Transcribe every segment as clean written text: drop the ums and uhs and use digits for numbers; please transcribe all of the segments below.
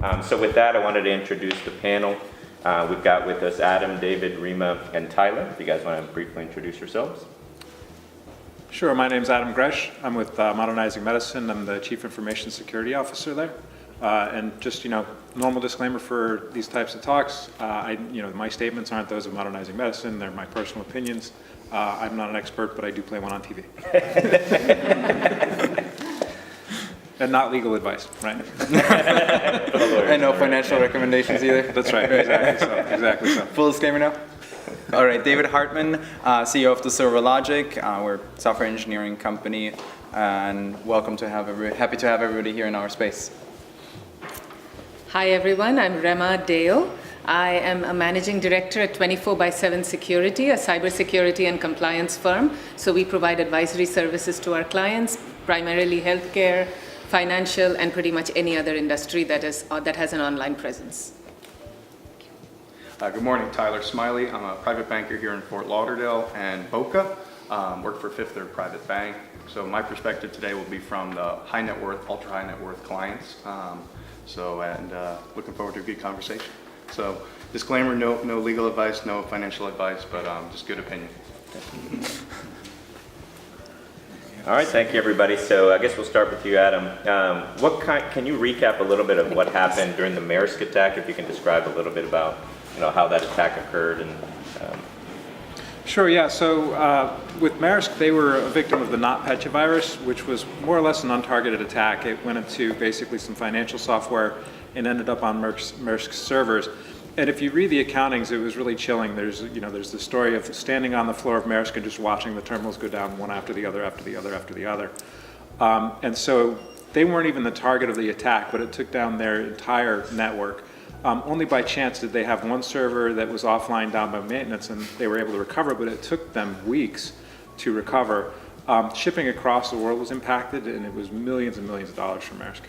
So with that, I wanted to introduce the panel. We've got with us Adam, David, Rima, and Tyler. If you guys want to briefly introduce yourselves. Sure, my name's Adam Gresh. I'm with Modernizing Medicine. I'm the Chief Information Security Officer there. And just, normal disclaimer for these types of talks, my statements aren't those of Modernizing Medicine, they're my personal opinions. I'm not an expert, but I do play one on TV. And not legal advice, right? And no financial recommendations either? That's right, exactly so. Full disclaimer now? All right, David Hartman, CEO of the Silver Logic. We're a software engineering company, and happy to have everybody here in our space. Hi everyone, I'm Rema Dale. I am a managing director at 24/7 Security, a cybersecurity and compliance firm. So we provide advisory services to our clients, primarily healthcare, financial, and pretty much any other industry that has an online presence. Good morning, Tyler Smiley. I'm a private banker here in Fort Lauderdale and Boca. Work for Fifth Third Private Bank. So my perspective today will be from the high net worth, ultra high net worth clients. Looking forward to a good conversation. So disclaimer, no legal advice, no financial advice, but just good opinion. All right, thank you everybody. So I guess we'll start with you, Adam. Can you recap a little bit of what happened during the Maersk attack? If you can describe a little bit about how that attack occurred and. Sure, yeah. So with Maersk, they were a victim of the NotPetya virus, which was more or less an untargeted attack. It went into basically some financial software and ended up on Maersk's servers. And if you read the accountings, it was really chilling. There's the story of standing on the floor of Maersk and just watching the terminals go down one after the other, after the other, after the other. And so they weren't even the target of the attack, but it took down their entire network. Only by chance did they have one server that was offline down by maintenance, and they were able to recover, but it took them weeks to recover. Shipping across the world was impacted, and it was millions and millions of dollars for Maersk.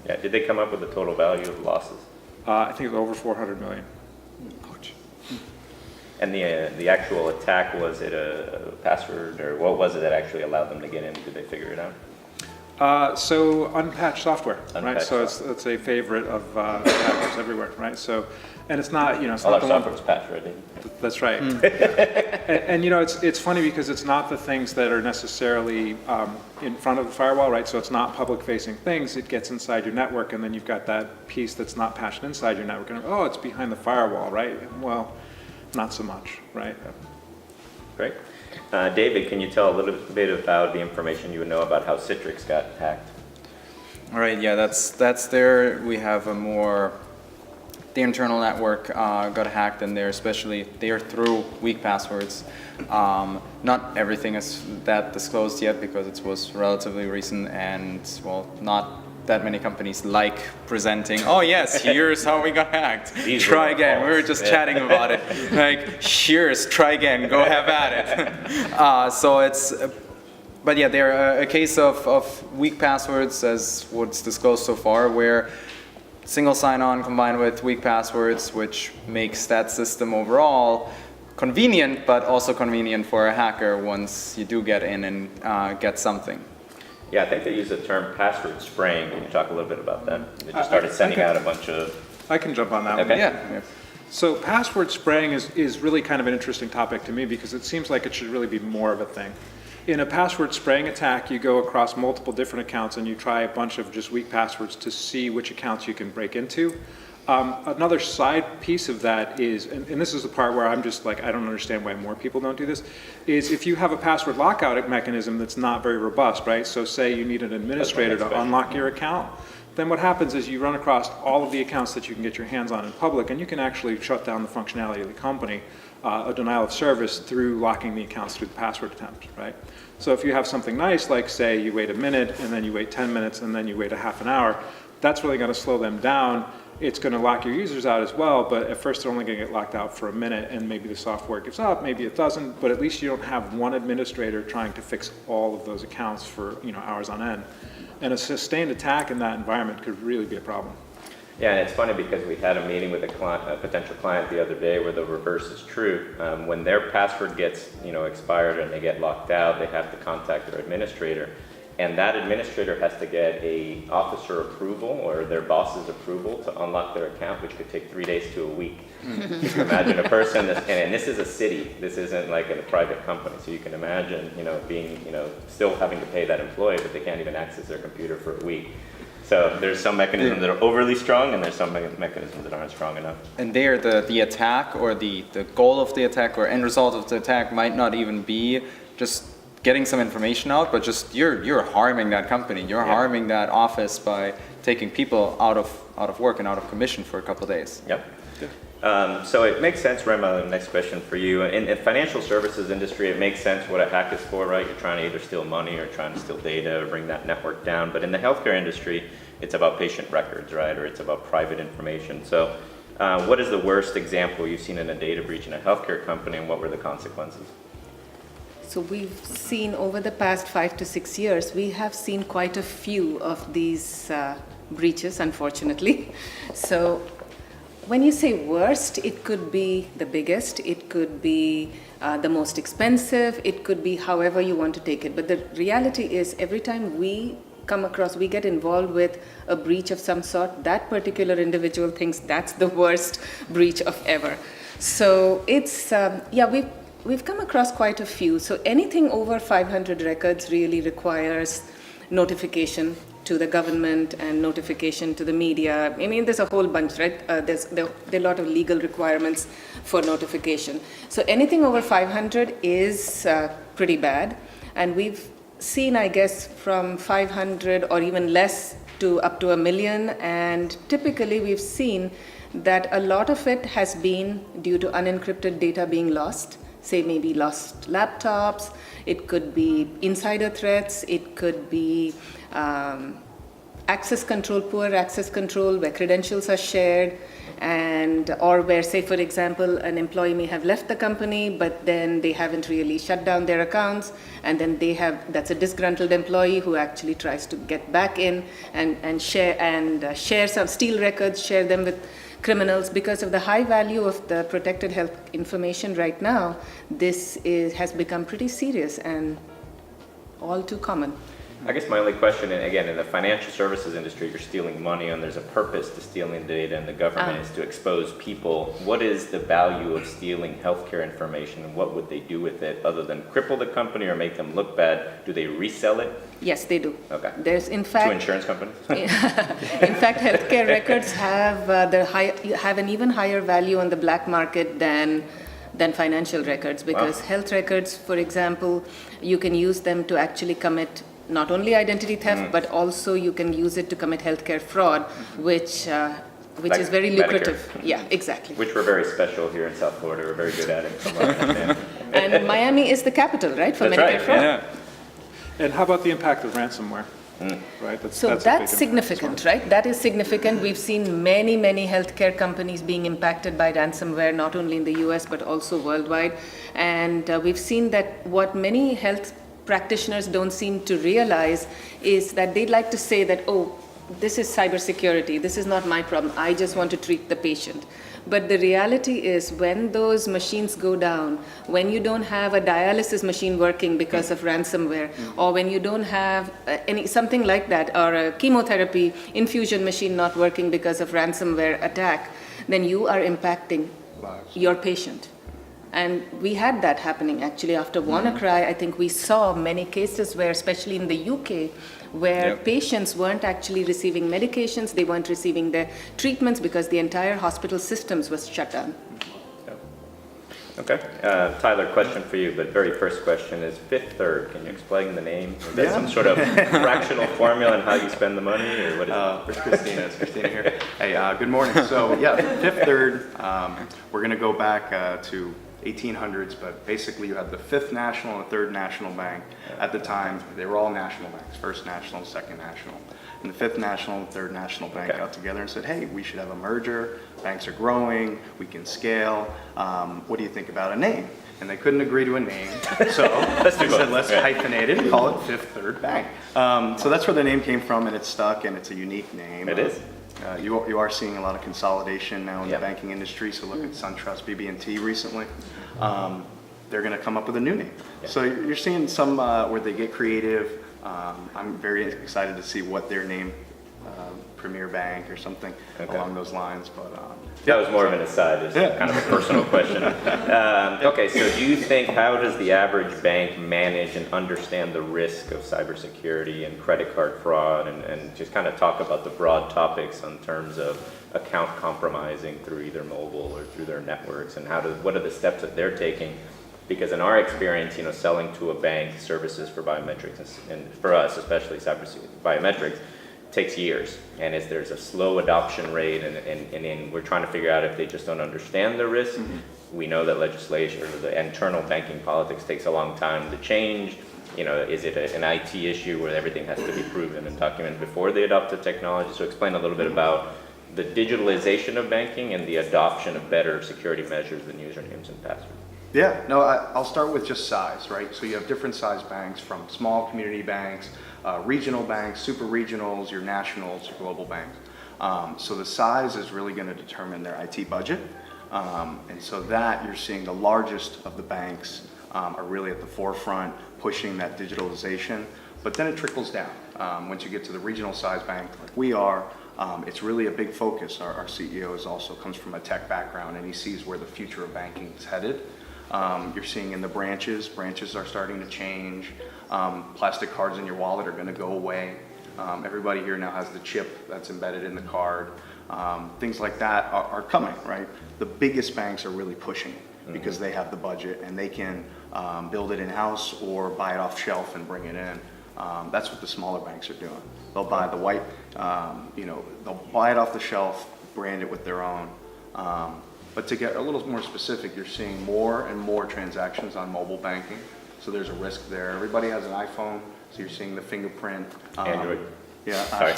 Yeah, did they come up with the total value of losses? I think it was over 400 million. Ouch. And the actual attack, was it a password, or what was it that actually allowed them to get in? Did they figure it out? So unpatched software, right? So software. it's a favorite of hackers everywhere, right? So, and it's not, it's all not our the software is patch ready. That's right. And it's funny because it's not the things that are necessarily in front of the firewall, right? So it's not public-facing things. It gets inside your network, and then you've got that piece that's not patched inside your network. And it's behind the firewall, right? Well, not so much, right? Great. David, can you tell a little bit about the information you would know about how Citrix got hacked? All right, yeah, that's there. We have the internal network got hacked, and they're through weak passwords. Not everything is that disclosed yet because it was relatively recent, and not that many companies like presenting, oh yes, here's how we got hacked. Try again. We were just chatting about it. Like, here's, try again, go have at it. But yeah, they're a case of weak passwords as what's disclosed so far, where single sign-on combined with weak passwords, which makes that system overall convenient, but also convenient for a hacker once you do get in and get something. Yeah, I think they use the term password spraying. Can you talk a little bit about that? They just started sending out a bunch of... I can jump on that one. Yeah. So password spraying is really kind of an interesting topic to me because it seems like it should really be more of a thing. In a password spraying attack, you go across multiple different accounts and you try a bunch of just weak passwords to see which accounts you can break into. Another side piece of that is, and this is the part where I'm just like, I don't understand why more people don't do this, is if you have a password lockout mechanism that's not very robust, right? So say you need an administrator to unlock your account, then what happens is you run across all of the accounts that you can get your hands on in public, and you can actually shut down the functionality of the company, a denial of service, through locking the accounts through the password attempt, right? So if you have something nice, like say you wait a minute, and then you wait 10 minutes, and then you wait a half an hour, that's really going to slow them down. It's going to lock your users out as well, but at first they're only going to get locked out for a minute, and maybe the software gives up, maybe it doesn't, but at least you don't have one administrator trying to fix all of those accounts for hours on end. And a sustained attack in that environment could really be a problem. Yeah, and it's funny because we had a meeting with a potential client the other day where the reverse is true. When their password gets expired and they get locked out, they have to contact their administrator. and that administrator has to get a officer approval or their boss's approval to unlock their account, which could take 3 days to a week. You can imagine a person, and this is a city, this isn't like a private company, so you can imagine, being, still having to pay that employee, but they can't even access their computer for a week. So there's some mechanisms that are overly strong, and there's some mechanisms that aren't strong enough. And there, the attack or the goal of the attack or end result of the attack might not even be just getting some information out, but just you're harming that company, you're harming that office by taking people out of work and out of commission for a couple of days. Yep. So it makes sense, Rema, next question for you. In the financial services industry, it makes sense what a hack is for, right? You're trying to either steal money or trying to steal data or bring that network down. But in the healthcare industry, it's about patient records, right? Or it's about private information. So what is the worst example you've seen in a data breach in a healthcare company, and what were the consequences? So we've seen over the past 5 to 6 years, we have seen quite a few of these breaches, unfortunately. So when you say worst, it could be the biggest, it could be the most expensive, it could be however you want to take it. But the reality is, every time we get involved with a breach of some sort, that particular individual thinks that's the worst breach of ever. So it's, we've come across quite a few. So anything over 500 records really requires notification to the government and notification to the media. I mean, there's a whole bunch, right? There are a lot of legal requirements for notification. So anything over 500 is pretty bad. And we've seen, I guess, from 500 or even less to up to 1 million. And typically we've seen that a lot of it has been due to unencrypted data being lost. Say maybe lost laptops, it could be insider threats, it could be access control, poor access control, where credentials are shared, or where, say, for example, an employee may have left the company, but then they haven't really shut down their accounts, and then that's a disgruntled employee who actually tries to get back in and share some, steal records, share them with criminals. Because of the high value of the protected health information right now, this has become pretty serious and all too common. I guess my only question, and again, in the financial services industry, you're stealing money and there's a purpose to stealing data, and the government is to expose people. What is the value of stealing healthcare information, and what would they do with it other than cripple the company or make them look bad? Do they resell it? Yes, they do. Okay. There's, in fact, to insurance companies? In fact, healthcare records have an even higher value on the black market than financial records, because health records, for example, you can use them to actually commit not only identity theft, but also you can use it to commit healthcare fraud, which like is very lucrative. Medicare. Yeah, exactly. Which we're very special here in South Florida. We're very good at it. From what I understand. And Miami is the capital, right, for That's Medicare right, fraud? Yeah. And how about the impact of ransomware? Right? So that's a big that's impact significant, as well. right? That is significant. We've seen many healthcare companies being impacted by ransomware, not only in the US, but also worldwide. And we've seen that what many health practitioners don't seem to realize is that they'd like to say that, oh, this is cybersecurity, this is not my problem, I just want to treat the patient. But the reality is, when those machines go down, when you don't have a dialysis machine working because of ransomware, or when you don't have something like that, or a chemotherapy infusion machine not working because of ransomware attack, then you are impacting your patient. And we had that happening actually after WannaCry. I think we saw many cases where, especially in the UK, where patients weren't actually receiving medications, they weren't receiving their treatments because the entire hospital systems was shut down. Okay. Tyler, question for you, but very first question is Fifth Third. Can you explain the name? Is that some sort of fractional formula on how you spend the money, or what is it? It's Christina here. Hey, good morning. So Fifth Third, we're going to go back to 1800s, but basically you had the Fifth National and the Third National Bank. At the time, they were all national banks, First National, Second National. And the Fifth National and Third National Bank got together and said, hey, we should have a merger. Banks are growing, we can scale. What do you think about a name? And they couldn't agree to a name. So they said, let's hyphenate it and call it Fifth Third Bank. So that's where the name came from, and it's stuck, and it's a unique name. It is. You are seeing a lot of consolidation now in the banking industry. So look at SunTrust, BB&T recently. They're going to come up with a new name. So you're seeing some where they get creative. I'm very excited to see what their name, Premier Bank or something along those lines. But That was more of an aside, it's kind of a personal question. Okay, so do you think, how does the average bank manage and understand the risk of cybersecurity and credit card fraud, and just kind of talk about the broad topics in terms of account compromising through either mobile or through their networks, and what are the steps that they're taking? Because in our experience, selling to a bank services for biometrics, and for us, especially cybersecurity biometrics, takes years, and there's a slow adoption rate, and we're trying to figure out if they just don't understand the risk. We know that legislation or the internal banking politics takes a long time to change. Is it an IT issue where everything has to be proven and documented before they adopt the technology? So explain a little bit about the digitalization of banking and the adoption of better security measures than usernames and passwords. yeah, no, I'll start with just size, right? So you have different size banks, from small community banks, regional banks, super regionals, your nationals, your global banks. So the size is really going to determine their IT budget. And so that you're seeing the largest of the banks are really at the forefront pushing that digitalization. But then it trickles down. Once you get to the regional size bank like we are, it's really a big focus. Our CEO also comes from a tech background, and he sees where the future of banking is headed. You're seeing in the branches are starting to change. Plastic cards in your wallet are going to go away. Everybody here now has the chip that's embedded in the card. Things like that are coming, right? The biggest banks are really pushing it because they have the budget and they can build it in-house or buy it off shelf and bring it in. That's what the smaller banks are doing. They'll buy the white, they'll buy it off the shelf, brand it with their own. But to get a little more specific, you're seeing more and more transactions on mobile banking. So there's a risk there. Everybody has an iPhone, so you're seeing the fingerprint. Android. Yeah. Sorry.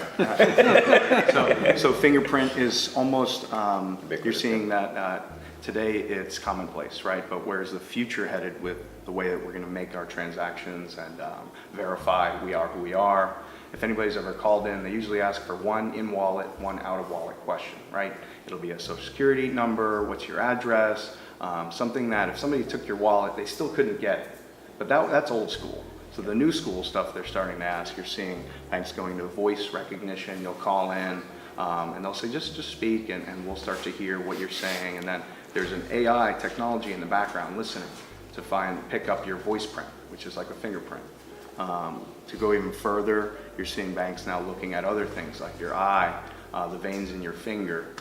So fingerprint is almost, you're seeing that today it's commonplace, right? But where's the future headed with the way that we're going to make our transactions and verify we are who we are? If anybody's ever called in, they usually ask for one in-wallet, one out-of-wallet question, right? It'll be a social security number, what's your address, something that if somebody took your wallet, they still couldn't get. But that's old school. So the new school stuff they're starting to ask, you're seeing banks going to voice recognition. You'll call in and they'll say, just speak, and we'll start to hear what you're saying. And then there's an AI technology in the background listening to pick up your voice print, which is like a fingerprint. To go even further, you're seeing banks now looking at other things like your eye, the veins in your finger.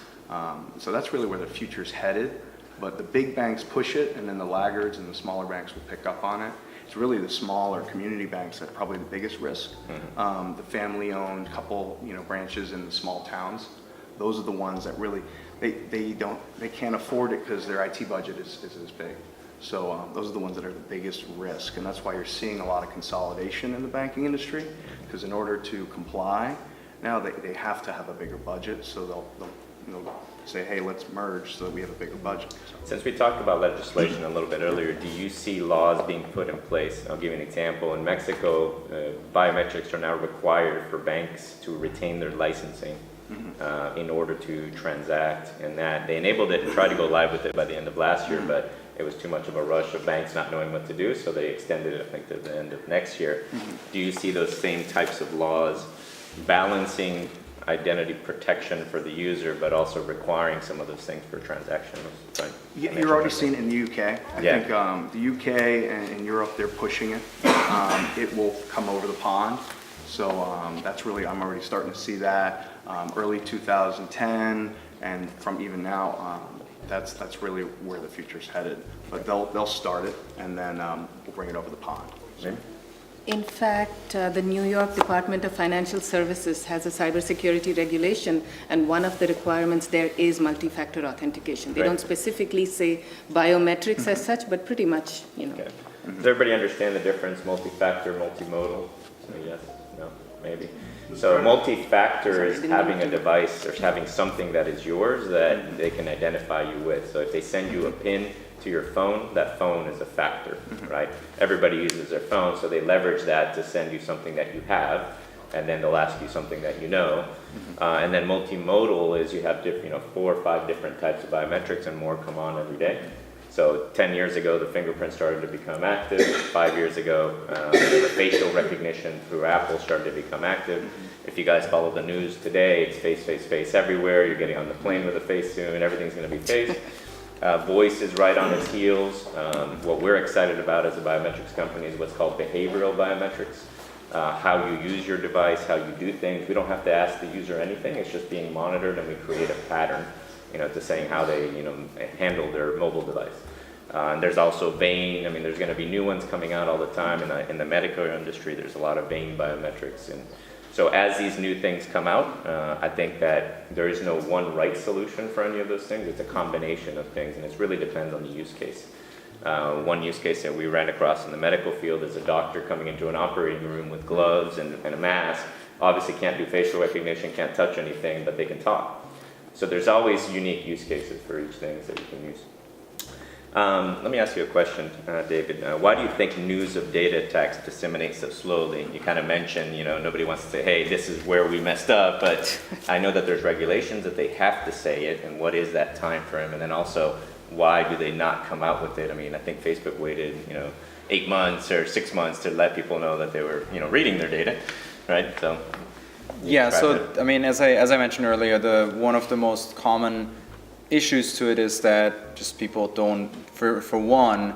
So that's really where the future's headed. But the big banks push it, and then the laggards and the smaller banks will pick up on it. It's really the smaller community banks that are probably the biggest risk. The family-owned couple, branches in the small towns. Those are the ones that really they can't afford it because their IT budget is as big. So those are the ones that are the biggest risk, and that's why you're seeing a lot of consolidation in the banking industry. Because in order to comply, now they have to have a bigger budget. So they'll say, hey, let's merge so that we have a bigger budget. So. Since we talked about legislation a little bit earlier, do you see laws being put in place? I'll give you an example. In Mexico, biometrics are now required for banks to retain their licensing in order to transact, and that they enabled it and tried to go live with it by the end of last year, but it was too much of a rush of banks not knowing what to do, so they extended it, I think, to the end of next year. Do you see those same types of laws balancing identity protection for the user, but also requiring some of those things for transactions? You're already seeing it in the UK. I think the UK and in Europe, they're pushing it. It will come over the pond. So that's really, I'm already starting to see that. Early 2010, and from even now, that's really where the future's headed. But they'll start it, and then we'll bring it over the pond. So. In fact, the New York Department of Financial Services has a cybersecurity regulation, and one of the requirements there is multi-factor authentication. They don't specifically say biometrics as such, but pretty much, Okay. Does everybody understand the difference, multi-factor, multimodal? So yes, no, maybe. So multi-factor is having a device or having something that is yours that they can identify you with. So if they send you a PIN to your phone, that phone is a factor, right? Everybody uses their phone, so they leverage that to send you something that you have, and then they'll ask you something that you know. And then multimodal is you have 4 or 5 different types of biometrics, and more come on every day. So 10 years ago, the fingerprint started to become active. 5 years ago, the facial recognition through Apple started to become active. If you guys follow the news today, it's face, face, face everywhere. You're getting on the plane with a face soon. Everything's going to be face. Voice is right on its heels. What we're excited about as a biometrics company is what's called behavioral biometrics. How you use your device, how you do things. We don't have to ask the user anything. It's just being monitored, and we create a pattern, to saying how they, handle their mobile device. And there's also vein. I mean, there's going to be new ones coming out all the time. In the medical industry, there's a lot of vein biometrics. And so as these new things come out, I think that there is no one right solution for any of those things. It's a combination of things, and it really depends on the use case. One use case that we ran across in the medical field is a doctor coming into an operating room with gloves and a mask. Obviously can't do facial recognition, can't touch anything, but they can talk. So there's always unique use cases for each thing that you can use. Let me ask you a question, David. Why do you think news of data attacks disseminate so slowly? You kind of mentioned, nobody wants to say, hey, this is where we messed up, but I know that there's regulations that they have to say it, and what is that time frame? And then also, why do they not come out with it? I mean, I think Facebook waited, 8 months or 6 months to let people know that they were, reading their data, right? So. Yeah, so I mean, as I mentioned earlier, one of the most common issues to it is that just people don't, for one,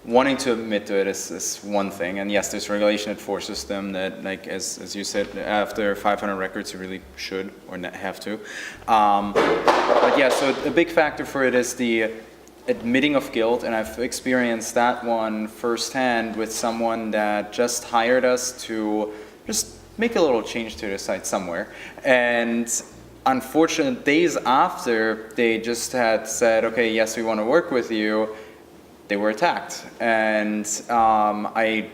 wanting to admit to it is one thing, and yes, there's regulation that forces them that, like as you said, after 500 records, you really should or not have to. But yeah, so a big factor for it is the admitting of guilt, and I've experienced that one firsthand with someone that just hired us to just make a little change to the site somewhere, and unfortunately, days after they just had said, okay, yes, we want to work with you, they were attacked. And I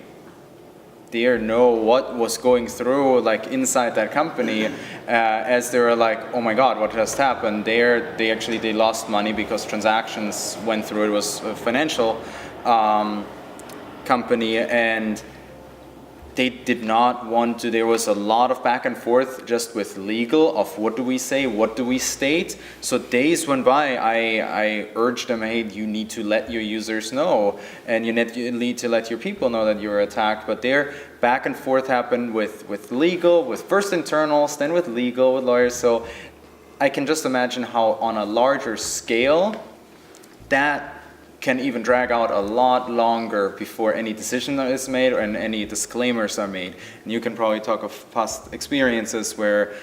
dare know what was going through like inside that company as they were like, oh my God, what just happened? They lost money because transactions went through. It was a financial company, and they did not want to. There was a lot of back and forth just with legal of what do we say, what do we state. So days went by. I urged them, hey, you need to let your users know, and you need to let your people know that you were attacked. But their back and forth happened with legal, with first internals, then with legal, with lawyers. So I can just imagine how on a larger scale that can even drag out a lot longer before any decision is made and any disclaimers are made. And you can probably talk of past experiences where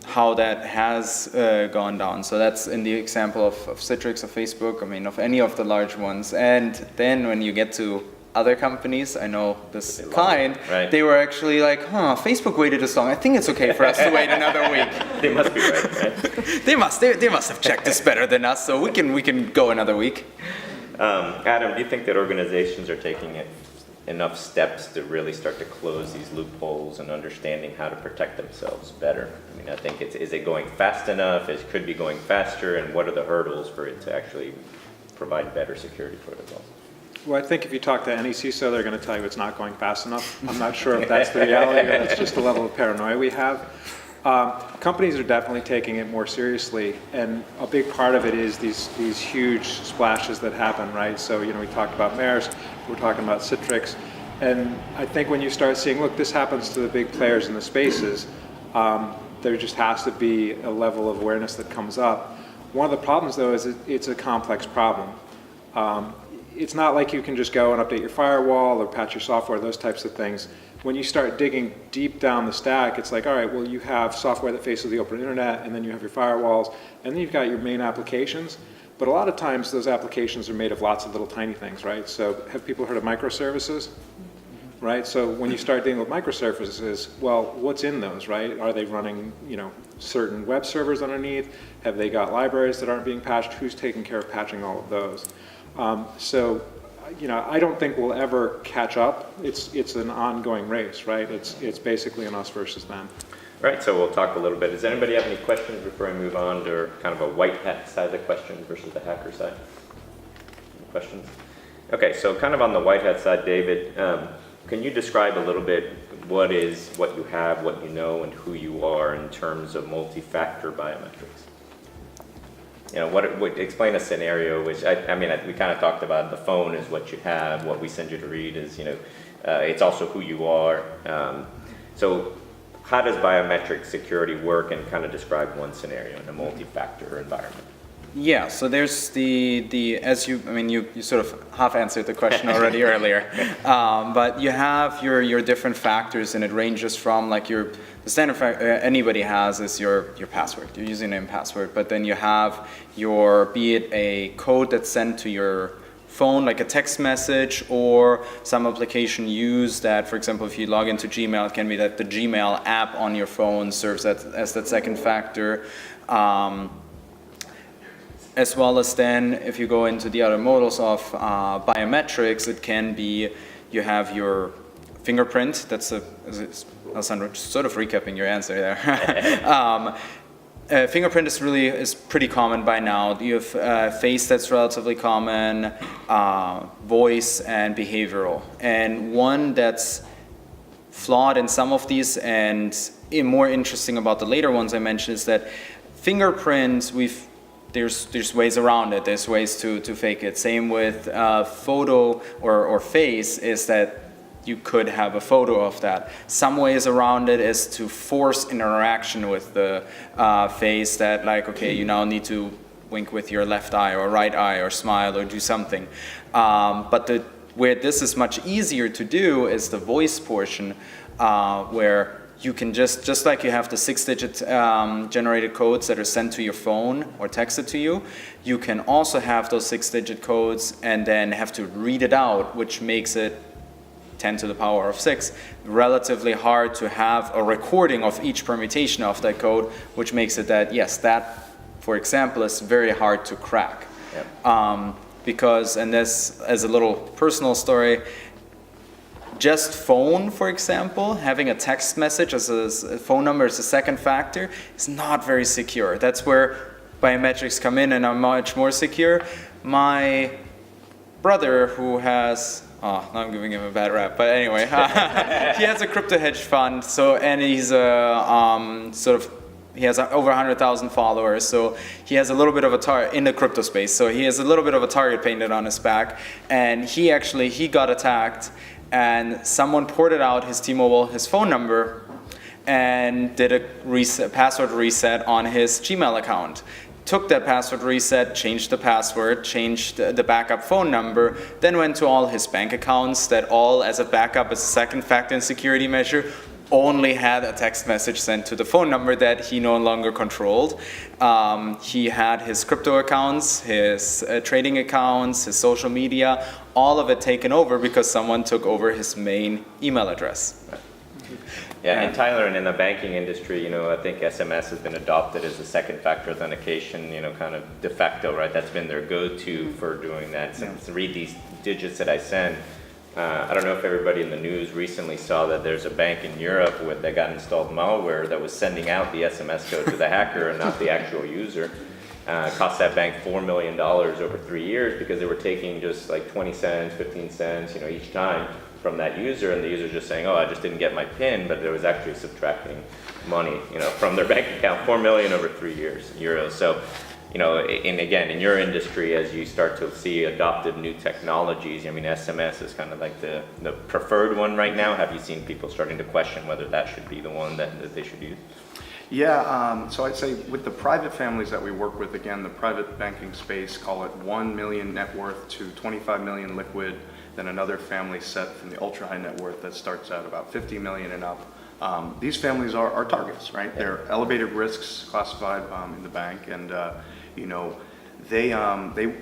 how that has gone down. So that's in the example of Citrix, of Facebook, I mean, of any of the large ones. And then when you get to other companies, I know this client, right. They were actually like, Facebook waited this long. I think it's okay for us to wait another week. They must be right? They must have checked this better than us, so we can go another week. Adam, do you think that organizations are taking enough steps to really start to close these loopholes and understanding how to protect themselves better? I mean, I think is it going fast enough? It could be going faster, and what are the hurdles for it to actually provide better security protocols? Well, I think if you talk to any CISO, they're going to tell you it's not going fast enough. I'm not sure if that's the reality or that's just the level of paranoia we have. Companies are definitely taking it more seriously, and a big part of it is these huge splashes that happen, right? So, we talked about Maersk, we're talking about Citrix, and I think when you start seeing, look, this happens to the big players in the spaces, there just has to be a level of awareness that comes up. One of the problems, though, is it's a complex problem. It's not like you can just go and update your firewall or patch your software, those types of things. When you start digging deep down the stack, it's like, all right, well, you have software that faces the open internet, and then you have your firewalls, and then you've got your main applications. But a lot of times, those applications are made of lots of little tiny things, right? So have people heard of microservices? Right? So when you start dealing with microservices, well, what's in those, right? Are they running, certain web servers underneath? Have they got libraries that aren't being patched? Who's taking care of patching all of those? I don't think we'll ever catch up. It's an ongoing race, right? It's basically an us versus them. Right, so we'll talk a little bit. Does anybody have any questions before I move on to kind of a white hat side of the question versus the hacker side? Any questions? Okay, so kind of on the white hat side, David, can you describe a little bit what you have, what you know, and who you are in terms of multi-factor biometrics? explain a scenario, which I mean, we kind of talked about the phone is what you have, what we send you to read is, it's also who you are. So how does biometric security work, and kind of describe one scenario in a multi-factor environment? Yeah, so there's you sort of half answered the question already earlier, but you have your different factors, and it ranges from like the standard anybody has is your password, your username password, but then you have be it a code that's sent to your phone, like a text message, or some application used that, for example, if you log into Gmail, it can be that the Gmail app on your phone serves as that second factor. As well as then, if you go into the other models of biometrics, it can be you have your fingerprint. Alessandro, sort of recapping your answer there. Fingerprint is pretty common by now. You have face that's relatively common, voice, and behavioral. And one that's flawed in some of these and more interesting about the later ones I mentioned is that fingerprints, there's ways around it. There's ways to fake it. Same with photo or face, is that you could have a photo of that. Some ways around it is to force interaction with the face, that like, okay, you now need to wink with your left eye or right eye or smile or do something. But where this is much easier to do is the voice portion, where you can just like you have the 6-digit generated codes that are sent to your phone or texted to you, you can also have those 6-digit codes and then have to read it out, which makes it 10 to the power of 6, relatively hard to have a recording of each permutation of that code, which makes it that, yes, that, for example, is very hard to crack. Yep. Because, and this as a little personal story, just phone, for example, having a text message as a phone number as a second factor is not very secure. That's where biometrics come in and are much more secure. My brother, who has, now I'm giving him a bad rap, but anyway, he has a crypto hedge fund, and he's he has over 100,000 followers, so he has a little bit of a target in the crypto space, so he has a little bit of a target painted on his back, and he got attacked, and someone ported out his phone number and did a password reset on his Gmail account. Took that password reset, changed the password, changed the backup phone number, then went to all his bank accounts that all, as a backup, as a second factor and security measure, only had a text message sent to the phone number that he no longer controlled. He had his crypto accounts, his trading accounts, his social media, all of it taken over because someone took over his main email address. Yeah, and Tyler, and in the banking industry, I think SMS has been adopted as a second factor authentication, kind of de facto, right? That's been their go-to for doing that. Since read these digits that I send. I don't know if everybody in the news recently saw that there's a bank in Europe that got installed malware that was sending out the SMS code to the hacker and not the actual user. Cost that bank $4 million over 3 years because they were taking just like 20 cents, 15 cents, each time from that user, and the user just saying, "Oh, I just didn't get my PIN," but there was actually subtracting money, from their bank account, 4 million over 3 years, euros. So, and again, in your industry, as you start to see adopted new technologies, SMS is kind of like the preferred one right now. Have you seen people starting to question whether that should be the one that they should use? Yeah, so I'd say with the private families that we work with, again, the private banking space, call it 1 million net worth to 25 million liquid, then another family set from the ultra high net worth that starts at about 50 million and up. These families are targets, right? They're elevated risks classified in the bank, and they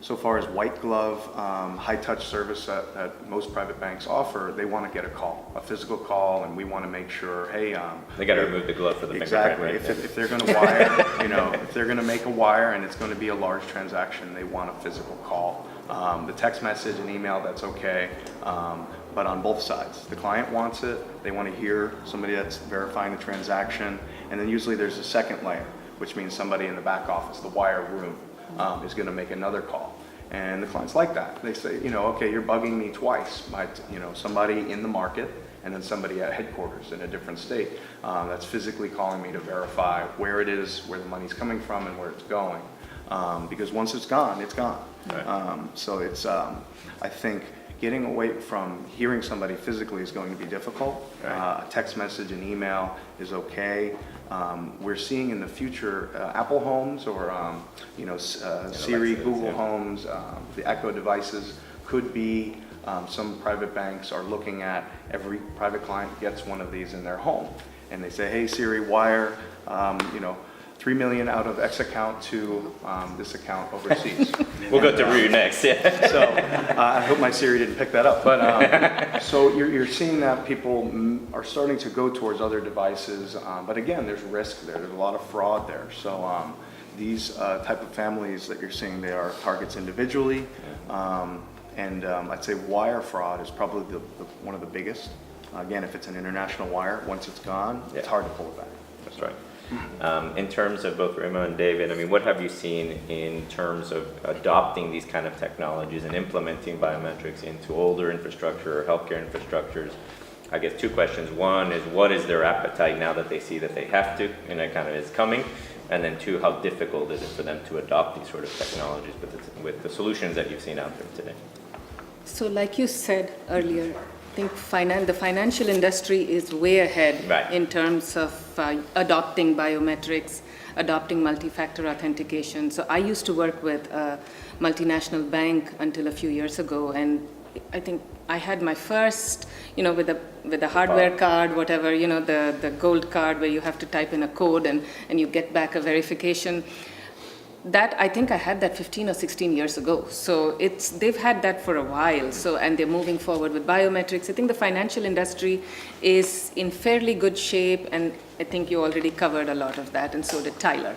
so far as white glove, high touch service that most private banks offer, they want to get a physical call, and we want to make sure, hey, they got to remove the glove for the exactly. fingerprint, right? If they're going to wire, if they're going to make a wire and it's going to be a large transaction, they want a physical call. The text message and email, that's okay, but on both sides. The client wants it, they want to hear somebody that's verifying the transaction, and then usually there's a second layer, which means somebody in the back office, the wire room, is going to make another call. And the clients like that. They say, okay, you're bugging me twice by, somebody in the market and then somebody at headquarters in a different state that's physically calling me to verify where it is, where the money's coming from, and where it's going. because once it's gone, it's gone. Right. So it's, I think getting away from hearing somebody physically is going to be difficult. Right. A text message and email is okay. We're seeing in the future Apple homes or Siri, Alexas, Google yeah. homes, the Echo devices could be. Some private banks are looking at every private client gets one of these in their home, and they say, "Hey Siri, wire, 3 million out of X account to this account overseas." We'll go to Rue next, yeah. So I hope my Siri didn't pick that up. But so you're seeing that people are starting to go towards other devices. But again, there's risk there. There's a lot of fraud there. So these type of families that you're seeing, they are targets individually. And I'd say wire fraud is probably one of the biggest. Again, if it's an international wire, once it's gone, it's Yeah. hard to pull it back. That's right. In terms of both Rima and David, I mean, what have you seen in terms of adopting these kind of technologies and implementing biometrics into older infrastructure or healthcare infrastructures? I guess two questions. One is, what is their appetite now that they see that they have to, and it kind of is coming? And then two, how difficult is it for them to adopt these sort of technologies with the solutions that you've seen out there today? So like you said earlier, I think the financial industry is way ahead Right. in terms of adopting biometrics, adopting multi-factor authentication. So I used to work with a multinational bank until a few years ago, and I think I had my first, with the hardware card, whatever, the gold card where you have to type in a code and you get back a verification. That, I think I had that 15 or 16 years ago. So they've had that for a while. So, and they're moving forward with biometrics. I think the financial industry is in fairly good shape, and I think you already covered a lot of that, and so did Tyler.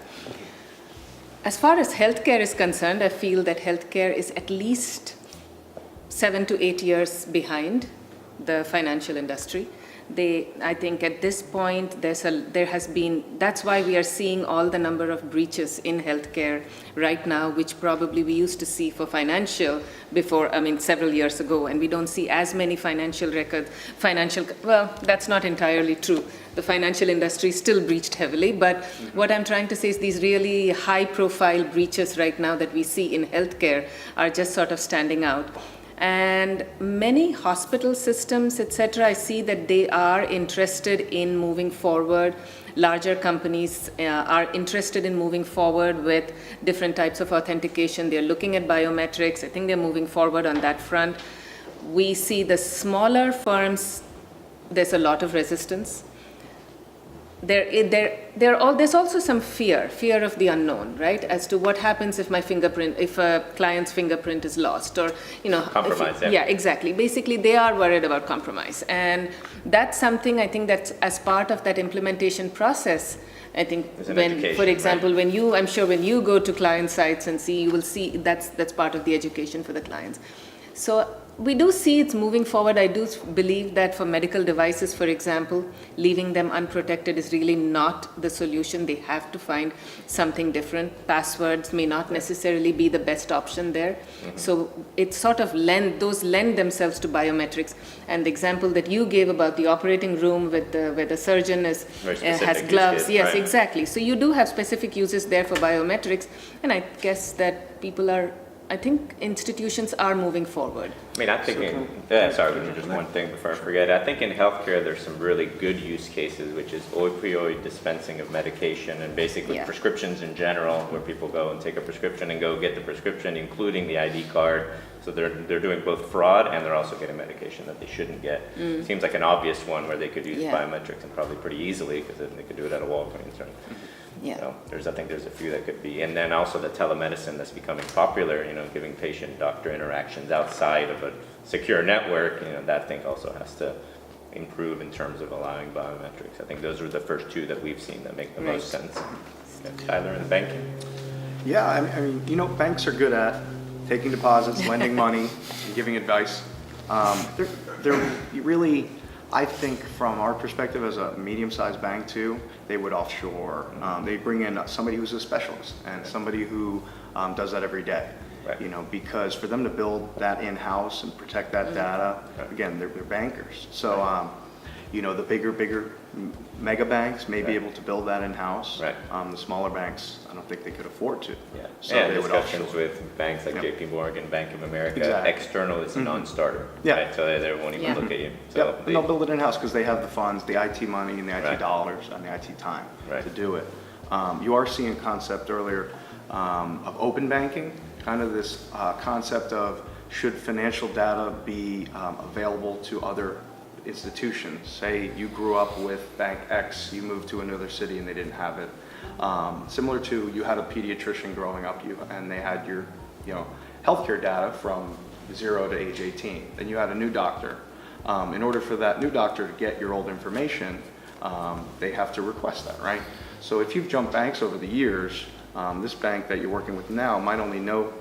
As far as healthcare is concerned, I feel that healthcare is at least 7 to 8 years behind the financial industry. I think at this point, that's why we are seeing all the number of breaches in healthcare right now, which probably we used to see for financial several years ago, and we don't see as many financial records, well, that's not entirely true. The financial industry still breached heavily, but what I'm trying to say is these really high-profile breaches right now that we see in healthcare are just sort of standing out. And many hospital systems, etc., I see that they are interested in moving forward. Larger companies are interested in moving forward with different types of authentication. They're looking at biometrics. I think they're moving forward on that front. We see the smaller firms, there's a lot of resistance. There's also some fear of the unknown, right? As to what happens if if a client's fingerprint is lost, or Compromise, yeah, exactly. Basically, they are worried about compromise, and that's something I think that's as part of that implementation process. I think for example, right? I'm sure when you go to client sites and see, you will see that's part of the education for the clients. So we do see it's moving forward. I do believe that for medical devices, for example, leaving them unprotected is really not the solution. They have to find something different. Passwords may not necessarily be the best option there. Mm-hmm. So it's sort of lend themselves to biometrics. And the example that you gave about the operating room where the surgeon has gloves. Yes, right. Exactly. So you do have specific uses there for biometrics. And I guess that I think institutions are moving forward. I mean, I'm thinking, just one thing before I forget. I think in healthcare, there's some really good use cases, which is opioid dispensing of medication and basically prescriptions in general, where people go and take a prescription and go get the prescription, including the ID card. So they're doing both fraud and they're also getting medication that they shouldn't get. It seems like an obvious one where they could use biometrics, and probably pretty easily, because they could do it at a Walgreens. Yeah. So I think there's a few that could be. And then also the telemedicine that's becoming popular, giving patient-doctor interactions outside of a secure network, that thing also has to improve in terms of allowing biometrics. I think those are the first two that we've seen that make the most sense. Tyler, in the banking? Yeah, I mean, banks are good at taking deposits, lending money, and giving advice. They're really, I think from our perspective as a medium-sized bank too, they would offshore. They bring in somebody who's a specialist and somebody who does that every day. Right. Because for them to build that in-house and protect that data, again, they're bankers. So, the bigger mega banks may be able to build that in-house. Right. The smaller banks, I don't think they could afford to. Yeah, So and they would discussions offshore. with banks like Yep. JP Morgan, Bank of America, Exactly. external is a non-starter. Yeah. Right? So they won't even Yeah. look at you. So Yep, and they'll build it in-house because they have the funds, the IT money and the IT Right. dollars and the IT time Right. to do it. You are seeing a concept earlier of open banking, kind of this concept of should financial data be available to other institutions. Say you grew up with Bank X, you moved to another city and they didn't have it. Similar to you had a pediatrician growing up and they had your healthcare data from 0 to age 18. Then you had a new doctor. In order for that new doctor to get your old information, they have to request that, right? So if you've jumped banks over the years, this bank that you're working with now might only know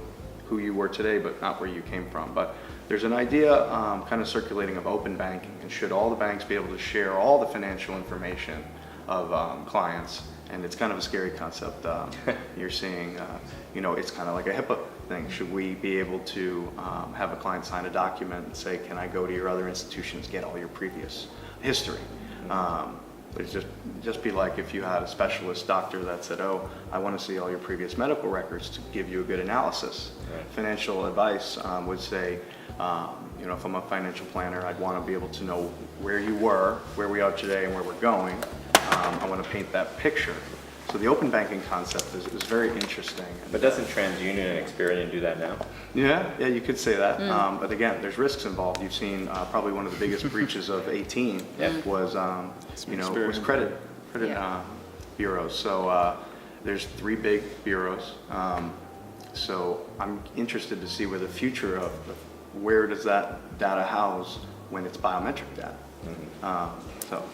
who you were today, but not where you came from. But there's an idea kind of circulating of open banking, and should all the banks be able to share all the financial information of clients? And it's kind of a scary concept. You're seeing, it's kind of like a HIPAA thing. Should we be able to have a client sign a document and say, can I go to your other institutions, get all your previous history? It'd just be like if you had a specialist doctor that said, oh, I want to see all your previous medical records to give you a good analysis. Right. Financial advice would say, if I'm a financial planner, I'd want to be able to know where you were, where we are today, and where we're going. I want to paint that picture. So the open banking concept is very interesting. But doesn't TransUnion and Experian do that now? Yeah, you could say that. But again, there's risks involved. You've seen probably one of the biggest breaches of 18 was, was credit Yeah. bureaus. So there's 3 big bureaus. So I'm interested to see where the future of where does that data house when it's biometric data. So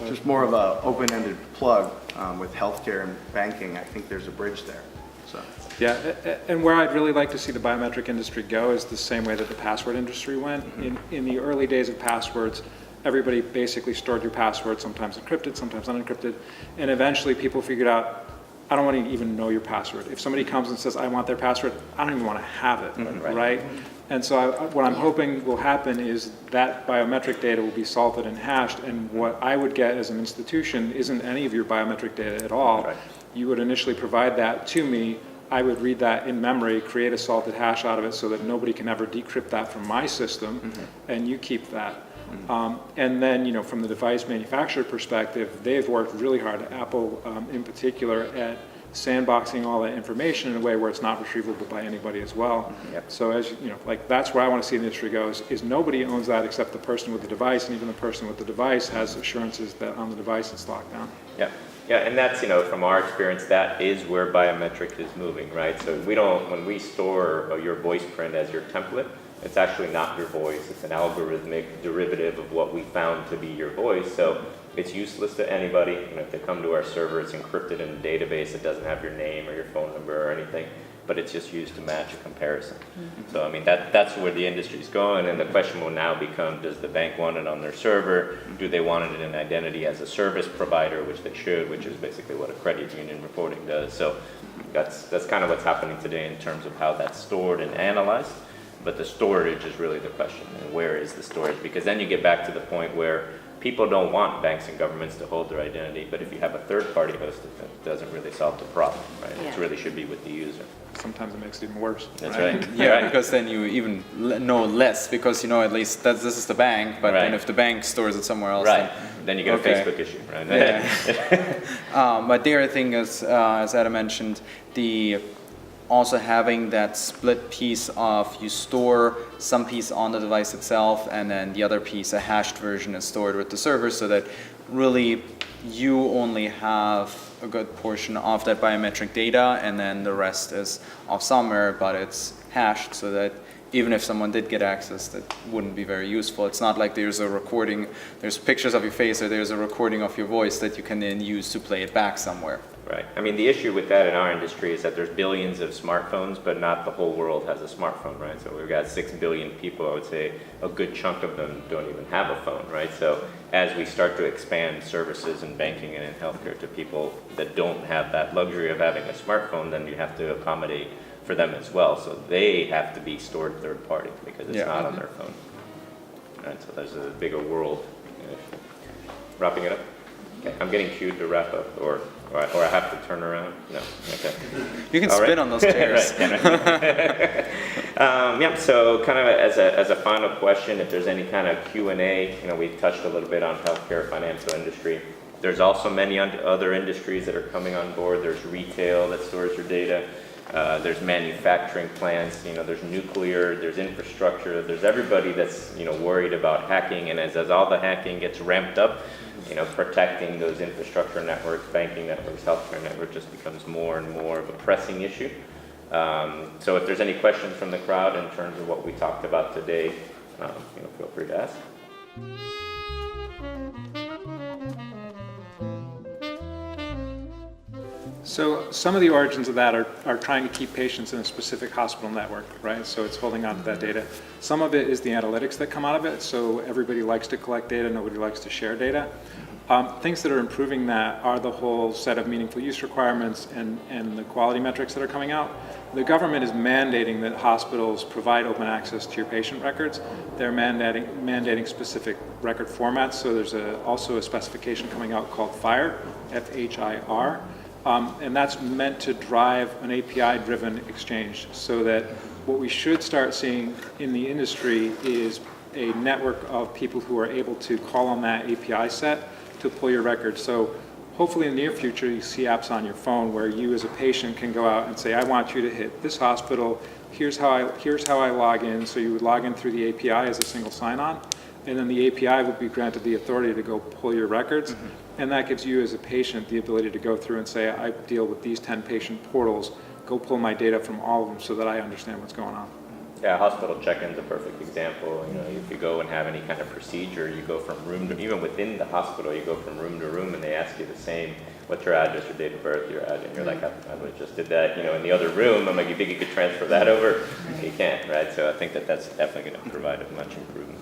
just more of a open-ended plug with healthcare and banking. I think there's a bridge there. So. Yeah, and where I'd really like to see the biometric industry go is the same way that the password industry went. In the early days of passwords, everybody basically stored your password, sometimes encrypted, sometimes unencrypted, and eventually people figured out, I don't want to even know your password. If somebody comes and says, I want their password, I don't even want to have it, right? And so what I'm hoping will happen is that biometric data will be salted and hashed, and what I would get as an institution isn't any of your biometric data at all. Right. You would initially provide that to me. I would read that in memory, create a salted hash out of it so that nobody can ever decrypt that from my system, and you keep that. And then, from the device manufacturer perspective, they've worked really hard, Apple in particular, at sandboxing all that information in a way where it's not retrievable by anybody as well. Yep. So as that's where I want to see the industry go is nobody owns that except the person with the device, and even the person with the device has assurances that on the device it's locked down. Yeah. Yeah, and that's, from our experience, that is where biometric is moving, right? So when we store your voice print as your template, it's actually not your voice. It's an algorithmic derivative of what we found to be your voice. So it's useless to anybody. If they come to our server, it's encrypted in a database. It doesn't have your name or your phone number or anything, but it's just used to match a comparison. So, that's where the industry's going, and the question will now become, does the bank want it on their server? Do they want it in identity as a service provider, which they should, which is basically what a credit union reporting does. So that's kind of what's happening today in terms of how that's stored and analyzed. But the storage is really the question, and where is the storage? Because then you get back to the point where people don't want banks and governments to hold their identity, but if you have a third-party hosted, that doesn't really solve the problem, right? Yeah. It really should be with the user. Sometimes it makes it even worse. That's right. Yeah, Right. because then you even know less because at least this is the bank, but then Right. if the bank stores it somewhere else, Right. Then you get Okay. a Facebook issue, right? Yeah. But the other thing is, as Adam mentioned, also having that split piece of you store some piece on the device itself and then the other piece, a hashed version, is stored with the server so that really you only have a good portion of that biometric data and then the rest is off somewhere, but it's hashed so that even if someone did get access, that wouldn't be very useful. It's not like there's a recording, there's pictures of your face or there's a recording of your voice that you can then use to play it back somewhere. Right. The issue with that in our industry is that there's billions of smartphones, but not the whole world has a smartphone, right? So we've got 6 billion people. I would say a good chunk of them don't even have a phone, right? So as we start to expand services in banking and in healthcare to people that don't have that luxury of having a smartphone, then you have to accommodate for them as well. So they have to be stored third party because it's not on their phone. Right. So there's a bigger world. Wrapping it up? Okay, I'm getting cued to wrap up, or I have to turn around? No, okay. You can All spin right. on those chairs. Right. Yeah, so kind of as a final question, if there's any kind of Q&A, we've touched a little bit on healthcare, financial industry. There's also many other industries that are coming on board. There's retail that stores your data. There's manufacturing plants, there's nuclear, there's infrastructure, there's everybody that's, worried about hacking, and as all the hacking gets ramped up, protecting those infrastructure networks, banking networks, healthcare networks just becomes more and more of a pressing issue. So if there's any questions from the crowd in terms of what we talked about today, feel free to ask. So some of the origins of that are trying to keep patients in a specific hospital network, right? So it's holding on to that data. Some of it is the analytics that come out of it. So everybody likes to collect data, nobody likes to share data. Things that are improving that are the whole set of meaningful use requirements and the quality metrics that are coming out. The government is mandating that hospitals provide open access to your patient records. They're mandating specific record formats. So there's also a specification coming out called FHIR, F-H-I-R. And that's meant to drive an API-driven exchange, so that what we should start seeing in the industry is a network of people who are able to call on that API set to pull your records. So hopefully in the near future you see apps on your phone where you as a patient can go out and say, I want you to hit this hospital, here's how I log in. So you would log in through the API as a single sign-on, and then the API would be granted the authority to go pull your records. Mm-hmm. And that gives you as a patient the ability to go through and say, I deal with these 10 patient portals, go pull my data from all of them so that I understand what's going on. Yeah, hospital check-in's a perfect example. If you go and have any kind of procedure, you go from room to, even within the hospital, you go from room to room and they ask you the same, what's your address, your date of birth, your address, and you're like, I just did that, in the other room. I'm like, you think you could transfer that over? You can't, right? So I think that's definitely going to provide a much improvement.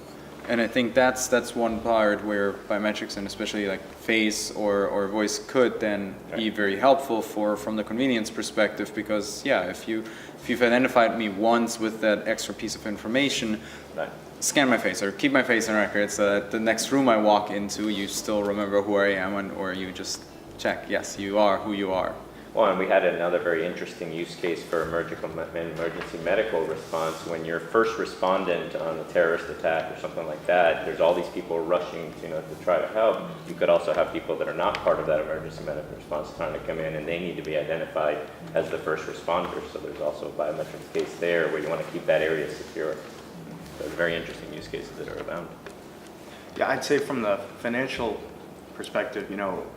And I think that's one part where biometrics and especially like face or voice could then be very helpful from the convenience perspective, because if you've identified me once with that extra piece of information, right, scan my face or keep my face in record so that the next room I walk into, you still remember who I am, or you just check, yes, you are who you are. Well, and we had another very interesting use case for emergency medical response. When you're first respondent on a terrorist attack or something like that, there's all these people rushing, to try to help. You could also have people that are not part of that emergency medical response trying to come in, and they need to be identified as the first responders. So there's also a biometrics case there where you want to keep that area secure. So there's very interesting use cases that are abound. Yeah, I'd say from the financial perspective,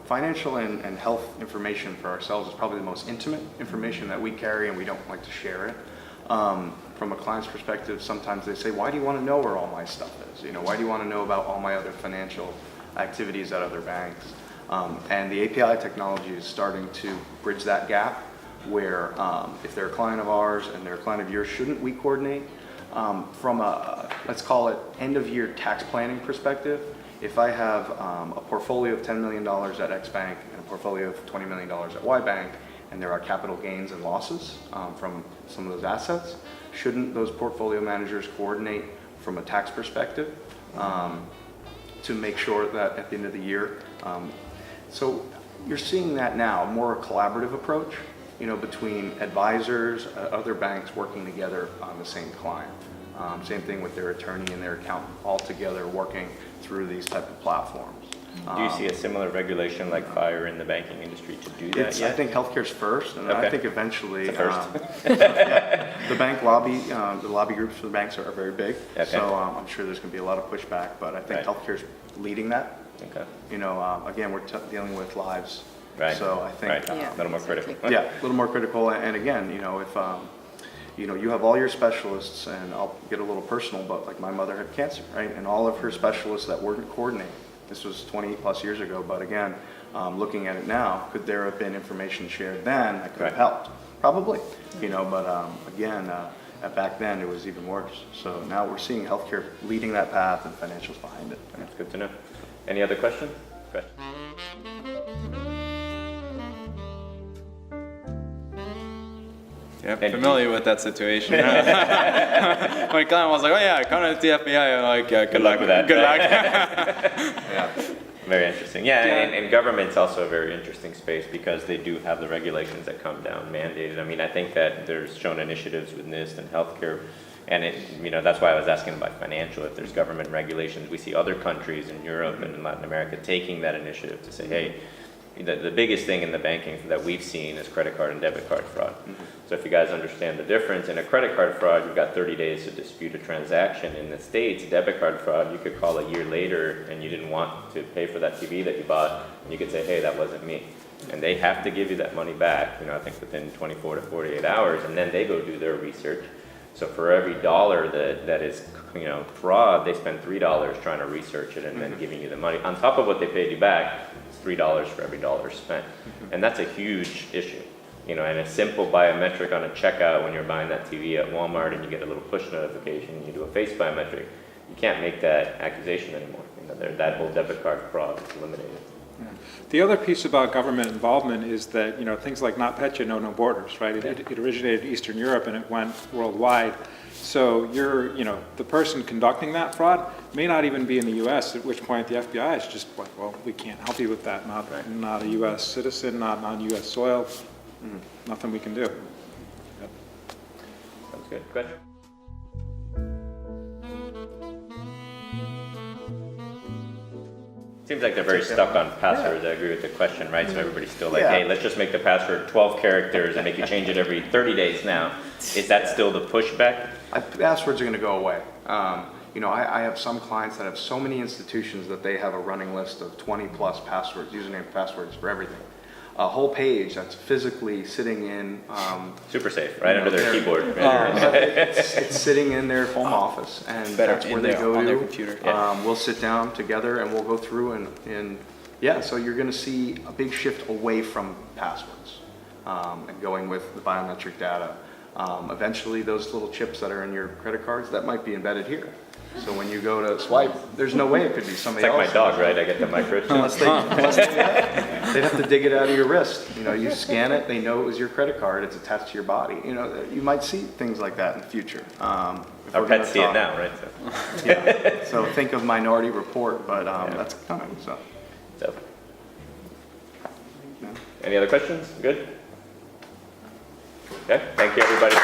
financial and health information for ourselves is probably the most intimate information that we carry, and we don't like to share it. From a client's perspective, sometimes they say, why do you want to know where all my stuff is? Why do you want to know about all my other financial activities at other banks? And the API technology is starting to bridge that gap where if they're a client of ours and they're a client of yours, shouldn't we coordinate? From a, let's call it end of year tax planning perspective, if I have a portfolio of $10 million at X bank and a portfolio of $20 million at Y bank, and there are capital gains and losses from some of those assets, shouldn't those portfolio managers coordinate from a tax perspective to make sure that at the end of the year? So you're seeing that now, more collaborative approach, between advisors, other banks working together on the same client. Same thing with their attorney and their accountant, all together working through these type of platforms. Do you see a similar regulation like FHIR in the banking industry to do that yet? I think healthcare's first, and okay. I think eventually the the bank lobby, the lobby groups for the banks are very big. Okay. So I'm sure there's going to be a lot of pushback, but I think right, healthcare's leading that. Okay. Again, we're dealing with lives. Right. So I think right. A little more critical. Yeah, a little more critical. And again, if you have all your specialists, and I'll get a little personal, but like my mother had cancer, right? And all of her specialists that weren't coordinating. This was 20 plus years ago, but again, looking at it now, could there have been information shared then that could have helped? Probably, but again, back then it was even worse. So now we're seeing healthcare leading that path and financials behind it. That's good to know. Any other questions? Yep, familiar with that situation. My client was like, oh yeah, I contacted the FBI. I'm like, good luck with that. Good luck. Yeah. Very interesting. Yeah, Yeah. and government's also a very interesting space because they do have the regulations that come down mandated. I mean, I think that there's shown initiatives with NIST and healthcare, and that's why I was asking about financial. If there's government regulations, we see other countries in Europe and in Latin America taking that initiative to say, hey, the biggest thing in the banking that we've seen is credit card and debit card fraud. So if you guys understand the difference, in a credit card fraud, you've got 30 days to dispute a transaction. In the States, debit card fraud, you could call a year later and you didn't want to pay for that TV that you bought, and you could say, hey, that wasn't me. And they have to give you that money back, I think within 24 to 48 hours, and then they go do their research. So for every dollar that is fraud, they spend $3 trying to research it and then giving you the money. On top of what they paid you back, it's $3 for every dollar spent. And that's a huge issue. And a simple biometric on a checkout when you're buying that TV at Walmart and you get a little push notification, you do a face biometric, you can't make that accusation anymore. That whole debit card fraud is eliminated. The other piece about government involvement is that, things like NotPetya know no borders, right? It originated in Eastern Europe and it went worldwide. So the person conducting that fraud may not even be in the U.S., at which point the FBI is just like, well, we can't help you with that. Not a U.S. citizen, not on U.S. soil. Nothing we can do. Sounds good. Question? Seems like they're very stuck on passwords. I agree with the question, right? So everybody's still like, hey, let's just make the password 12 characters and make you change it every 30 days now. Is that still the pushback? Passwords are going to go away. I have some clients that have so many institutions that they have a running list of 20 plus passwords, username passwords for everything. A whole page that's physically sitting in Super safe, right under their keyboard. it's sitting in their home office, and that's where they go on to. their computer. We'll sit down together and we'll go through and so you're going to see a big shift away from passwords and going with the biometric data. Eventually, those little chips that are in your credit cards that might be embedded here. So when you go to swipe, there's no way it could be somebody It's like else. my dog, right? I get the microchip. They'd have to dig it out of your wrist. You scan it, they know it was your credit card, it's attached to your body. You might see things like that in the future. Our pets see it now, right? So. So think of Minority Report, but that's coming. So. Any other questions? Good? Okay, thank you everybody.